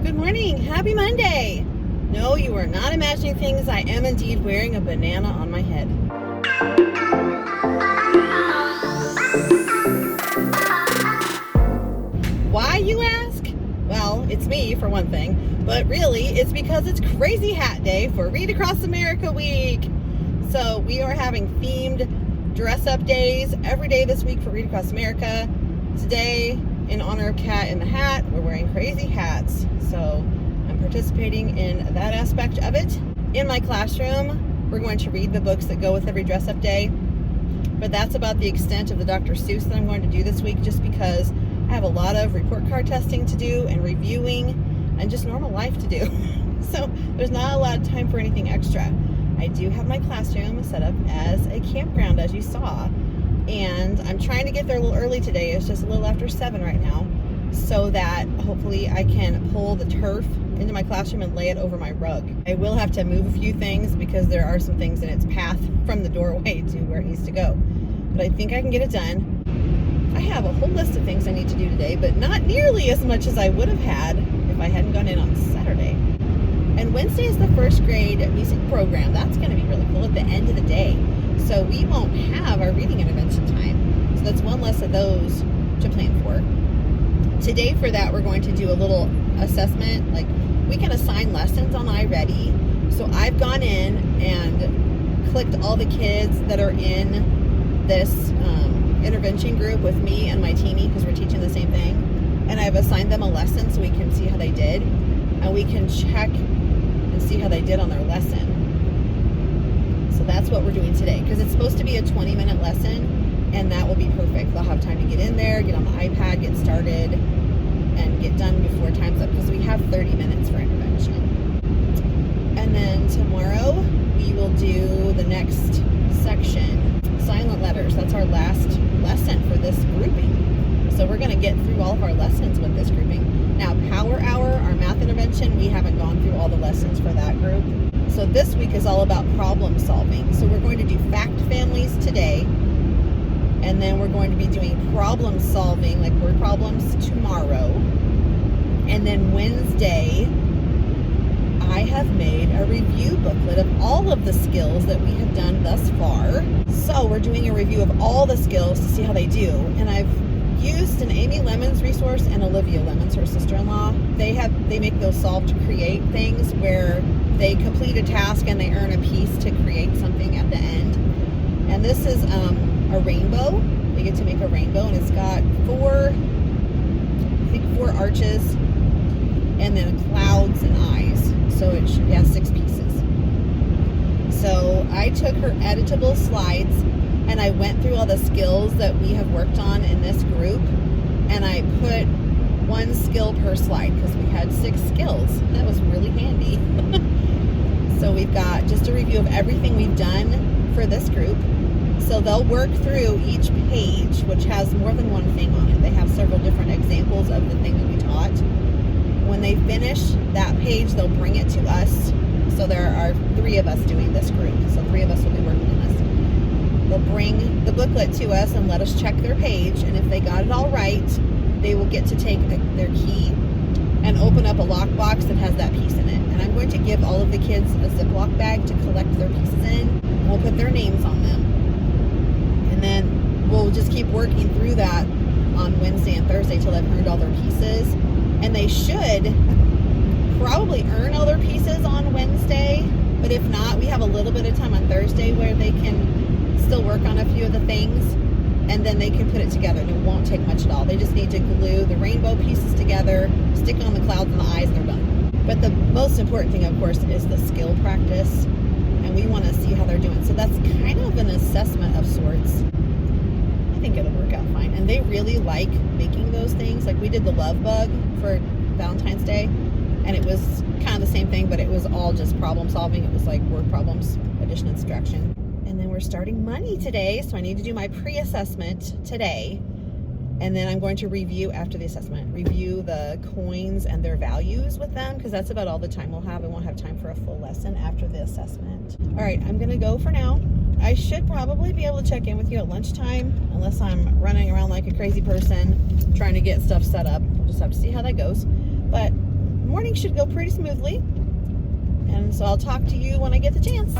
Good morning. Happy Monday. No, you are not imagining things. I am indeed wearing a banana on my head. Why, you ask? Well, it's me for one thing, but really it's because it's Crazy Hat Day for Read Across America Week. So we are having themed dress up days every day this week for Read Across America. Today, in honor of Cat in the Hat, we're wearing crazy hats. So I'm participating in that aspect of it. In my classroom, we're going to read the books that go with every dress up day. But that's about the extent of the Dr. Seuss that I'm going to do this week, just because I have a lot of report card testing to do and reviewing and just normal life to do. So there's not a lot of time for anything extra. I do have my classroom set up as a campground, as you saw. And I'm trying to get there a little early today. It's just a little after 7 right now, so that hopefully I can pull the turf into my classroom and lay it over my rug. I will have to move a few things because there are some things in its path from the doorway to where it needs to go. But I think I can get it done. I have a whole list of things I need to do today, but not nearly as much as I would have had if I hadn't gone in on Saturday. And Wednesday is the first grade music program. That's going to be really cool at the end of the day. So we won't have our reading intervention time. So that's one less of those to plan for. Today for that, we're going to do a little assessment. Like, we can assign lessons on iReady. So I've gone in and clicked all the kids that are in this intervention group with me and my teamie, because we're teaching the same thing. And I've assigned them a lesson so we can see how they did. And we can check and see how they did on their lesson. So that's what we're doing today, because it's supposed to be a 20-minute lesson, and that will be perfect. They'll have time to get in there, get on the iPad, get started, and get done before time's up, because we have 30 minutes for intervention. And then tomorrow we will do the next section, silent letters. That's our last lesson for this grouping. So we're going to get through all of our lessons with this grouping. Now, Power Hour, our math intervention, we haven't gone through all the lessons for that group. So this week is all about problem solving. So we're going to do fact families today, and then we're going to be doing problem solving, like word problems, tomorrow. And then Wednesday, I have made a review booklet of all of the skills that we have done thus far. So we're doing a review of all the skills to see how they do. And I've used an Amy Lemon's resource and Olivia Lemon's, her sister-in-law. They make those solve to create things where they complete a task and they earn a piece to create something at the end. And this is a rainbow. They get to make a rainbow, and it's got four arches and then clouds and eyes. So it has 6 pieces. So I took her editable slides and I went through all the skills that we have worked on in this group, and I put 1 skill per slide because we had 6 skills. That was really handy. So we've got just a review of everything we've done for this group. So they'll work through each page, which has more than one thing on it. They have several different examples of the thing that we taught. When they finish that page, they'll bring it to us. So there are 3 of us doing this group. So 3 of us will be working on this. They'll bring the booklet to us and let us check their page. And if they got it all right, they will get to take their key and open up a lockbox that has that piece in it. And I'm going to give all of the kids a Ziploc bag to collect their pieces in. And we'll put their names on them. And then we'll just keep working through that on Wednesday and Thursday till they've earned all their pieces. And they should probably earn all their pieces on Wednesday. But if not, we have a little bit of time on Thursday where they can still work on a few of the things, and then they can put it together, and it won't take much at all. They just need to glue the rainbow pieces together, stick on the clouds and the eyes, and they're done. But the most important thing, of course, is the skill practice, and we want to see how they're doing. So that's kind of an assessment of sorts. I think it'll work out fine. And they really like making those things. Like, we did the love bug for Valentine's Day, and it was kind of the same thing, but it was all just problem solving. It was like word problems, addition and subtraction. And then we're starting money today, so I need to do my pre-assessment today. And then I'm going to review after the assessment, review the coins and their values with them, because that's about all the time we'll have. I won't have time for a full lesson after the assessment. All right, I'm gonna go for now. I should probably be able to check in with you at lunchtime, unless I'm running around like a crazy person trying to get stuff set up. We'll just have to see how that goes. But morning week should go pretty smoothly. And so I'll talk to you when I get the chance.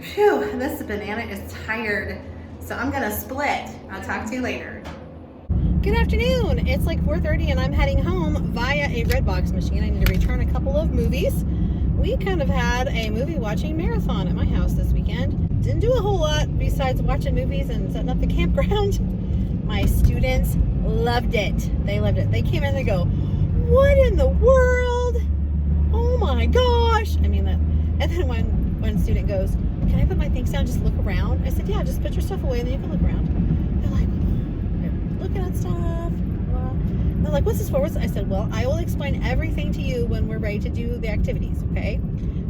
Phew, this banana is tired, so I'm gonna split. I'll talk to you later. Good afternoon. It's like 4:30 and I'm heading home via a Redbox machine. I need to return a couple of movies. We kind of had a movie watching marathon at my house this weekend. Didn't do a whole lot besides watching movies and setting up the campground. My students loved it. They loved it. They came in and they go, "What in the world? Oh my gosh." I mean that. And then one student goes, "Can I put my things down, just look around?" I said, "Yeah, just put your stuff away and then you can look around." They're like, they're looking at stuff. They're like, "What's this for?" I said, "Well, I will explain everything to you when we're ready to do the activities, okay?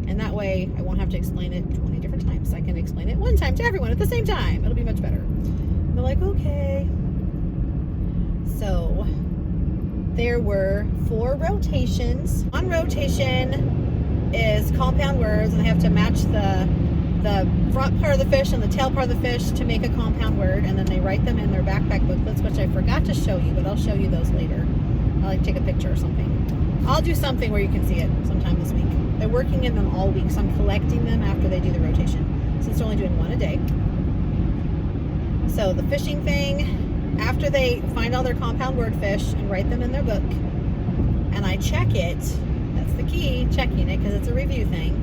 And that way I won't have to explain it 20 different times. I can explain it one time to everyone at the same time. It'll be much better." And they're like, "Okay." So there were 4 rotations. One rotation is compound words, and they have to match the front part of the fish and the tail part of the fish to make a compound word, and then they write them in their backpack booklets, which I forgot to show you, but I'll show you those later. I'll like take a picture or something. I'll do something where you can see it sometime this week. They're working in them all week, so I'm collecting them after they do the rotation, since they're only doing 1 a day. So the fishing thing, after they find all their compound word fish and write them in their book, and I check it, that's the key, checking it, because it's a review thing.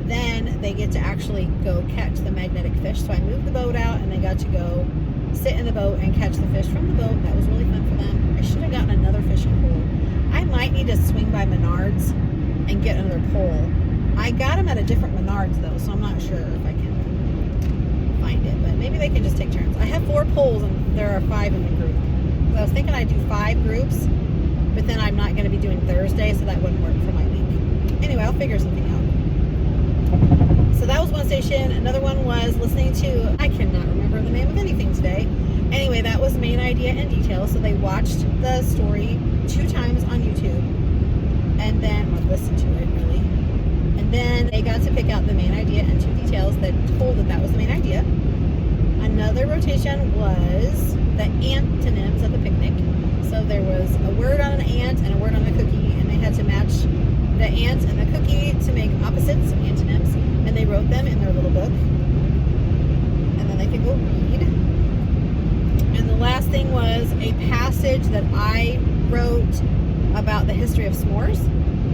Then they get to actually go catch the magnetic fish. So I moved the boat out and they got to go sit in the boat and catch the fish from the boat. That was really fun for them. I should have gotten another fishing pole. I might need to swing by Menards and get another pole. I got them at a different Menards though, so I'm not sure if I can find it, but maybe they can just take turns. I have 4 poles and there are 5 in the group. So I was thinking I'd do 5 groups, but then I'm not going to be doing Thursday, so that wouldn't work for my week. Anyway, I'll figure something out. So that was one station. Another one was listening to, I cannot remember the name of anything today. Anyway, that was Main Idea and Detail. So they watched the story 2 times on YouTube, and then, or listened to it really. And then they got to pick out the main idea and 2 details that told that was the main idea. Another rotation was the antonyms of the picnic. So there was a word on an ant and a word on a cookie, and they had to match the ant and the cookie to make opposites, antonyms, and they wrote them in their little book, and then they could go read. And the last thing was a passage that I wrote about the history of s'mores,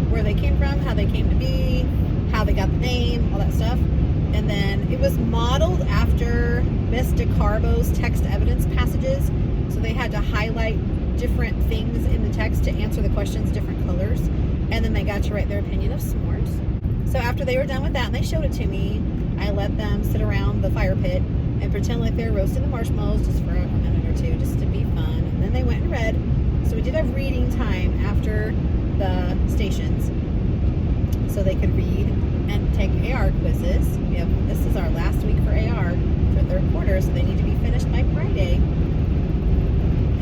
where they came from, how they came to be, how they got the name, all that stuff. And then it was modeled after Miss DeCarbo's text evidence passages, so they had to highlight different things in the text to answer the questions different colors, and then they got to write their opinion of s'mores. So after they were done with that and they showed it to me, I let them sit around the fire pit and pretend like they were roasting the marshmallows just for a minute or 2 just to be fun, and then they went and read. So we did have reading time after the stations so they could read and take AR quizzes. This is our last week for AR for 3rd quarter, so they need to be finished by Friday.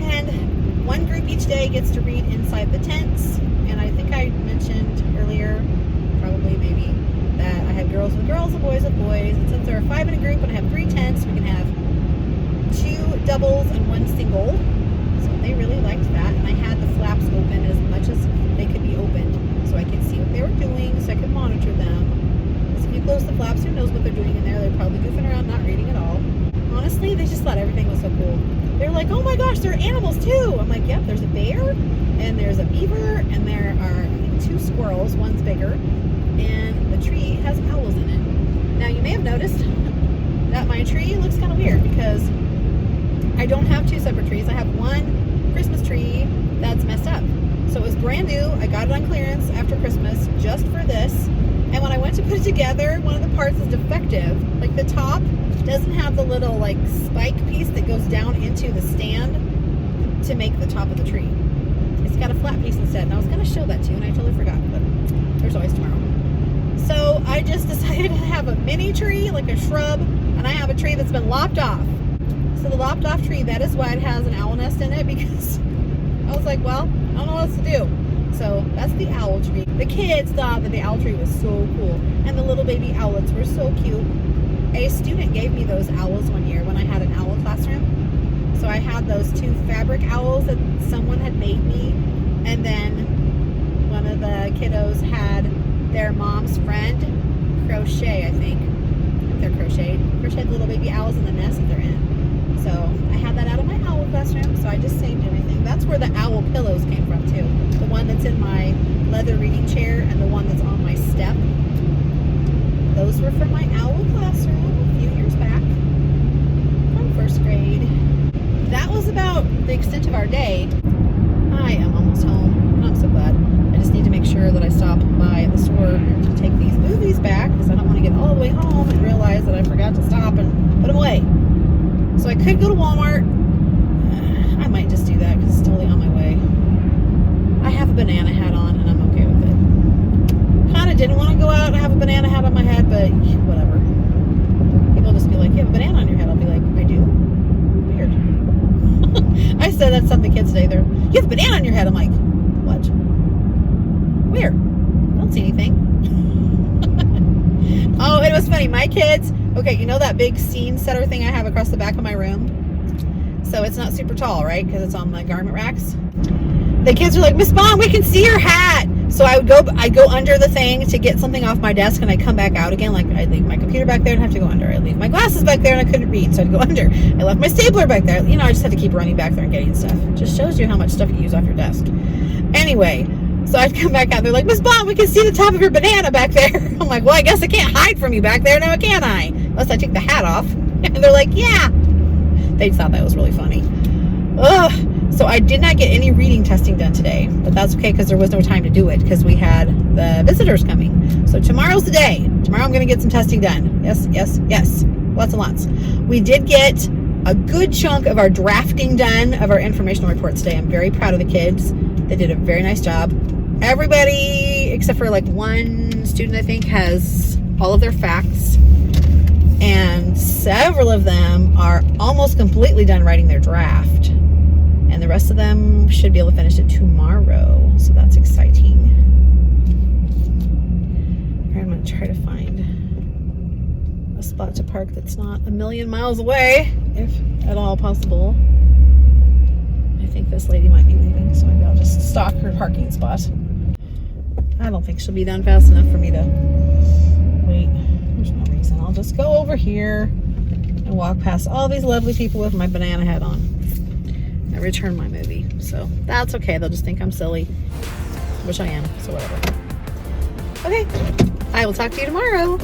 And one group each day gets to read inside the tents. And I think I mentioned earlier, probably maybe, that I have girls with girls and boys with boys. And since there are 5 in a group and I have 3 tents, we can have 2 doubles and 1 single. So they really liked that. And I had the flaps open as much as they could be opened so I could see what they were doing, so I could monitor them. Because if you close the flaps, who knows what they're doing in there? They're probably goofing around, not reading at all. Honestly, they just thought everything was so cool. They're like, "Oh my gosh, there are animals too." I'm like, "Yep, there's a bear, and there's a beaver, and there are 2 squirrels, one's bigger, and the tree has owls in it." Now, you may have noticed that my tree looks kind of weird because I don't have 2 separate trees. I have one Christmas tree that's messed up. So it was brand new. I got it on clearance after Christmas just for this. And when I went to put it together, one of the parts is defective. Like the top doesn't have the little like spike piece that goes down into the stand to make the top of the tree. It's got a flat piece instead. And I was going to show that to you and I totally forgot, but there's always tomorrow. So I just decided to have a mini tree, like a shrub, and I have a tree that's been lopped off. So the lopped off tree, that is why it has an owl nest in it, because I was like, well, I don't know what else to do. So that's the owl tree. The kids thought that the owl tree was so cool, and the little baby owlets were so cute. A student gave me those owls one year when I had an owl classroom. So I had those 2 fabric owls that someone had made me, and then one of the kiddos had their mom's friend crochet, I think they're crocheted little baby owls in the nest that they're in. So I had that out of my owl classroom, so I just saved everything. That's where the owl pillows came from too. The one that's in my leather reading chair and the one that's on my step. Those were from my owl classroom a few years back from 1st grade. That was about the extent of our day. I am almost home, and I'm so glad. I just need to make sure that I stop by the store to take these movies back, because I don't want to get all the way home and realize that I forgot to stop and put them away. So I could go to Walmart. I might just do that because it's totally on my way. I have a banana hat on and I'm okay with it. Kind of didn't want to go out and have a banana hat on my head, but whatever. People just be like, you have a banana on your head. I'll be like, I do? Weird. I said that to some of the kids today. You have a banana on your head. I'm like, what? Where? I don't see anything. Oh, it was funny. My kids, okay, you know that big scene setter thing I have across the back of my room? So it's not super tall, right? Because it's on the garment racks. The kids are like, Miss Bond, we can see your hat. So I'd go under the thing to get something off my desk, and I'd come back out again. Like I'd leave my computer back there and have to go under. I'd leave my glasses back there and I couldn't read, so I'd go under. I left my stapler back there. You know, I just had to keep running back there and getting stuff. It just shows you how much stuff you use off your desk. Anyway, so I'd come back out. They're like, Miss Bond, we can see the top of your banana back there. I'm like, well, I guess I can't hide from you back there now, can I? Unless I take the hat off. And they're like, yeah. They thought that was really funny. Ugh. So I did not get any reading testing done today, but that's okay because there was no time to do it because we had the visitors coming. So tomorrow's the day. Tomorrow I'm going to get some testing done. Yes, yes, yes. Lots and lots. We did get a good chunk of our drafting done of our informational reports today. I'm very proud of the kids. They did a very nice job. Everybody, except for like one student, I think, has all of their facts. And several of them are almost completely done writing their draft. And the rest of them should be able to finish it tomorrow. So that's exciting. I'm going to try to find a spot to park that's not a million miles away, if at all possible. I think this lady might be leaving, so maybe I'll just stalk her parking spot. I don't think she'll be done fast enough for me to wait. There's no reason. I'll just go over here and walk past all these lovely people with my banana hat on. I returned my movie, so that's okay. They'll just think I'm silly, which I am, so whatever. Okay, I will talk to you tomorrow.